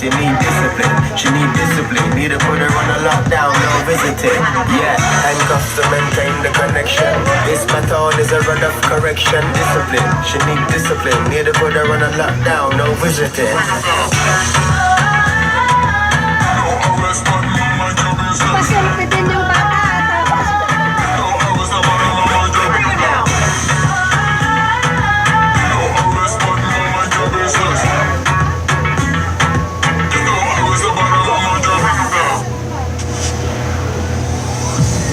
She need discipline, she need discipline. Need to put her on a lockdown, no visiting. Yeah, handcuffs to maintain the connection. This method is a run of correction. Discipline, she need discipline. Need to put her on a lockdown, no visiting. Pasilpitin yung bata.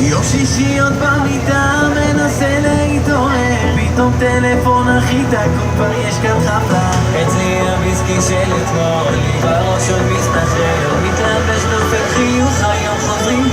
יום שישי עוד במיטה מנסה להתעורר פתאום טלפון אחי תקום כבר יש כאן חפלה אצלי הוויסקי של אתמול לי בראש עוד מסתחרר מתלבש דופק חיוך היום חוזרים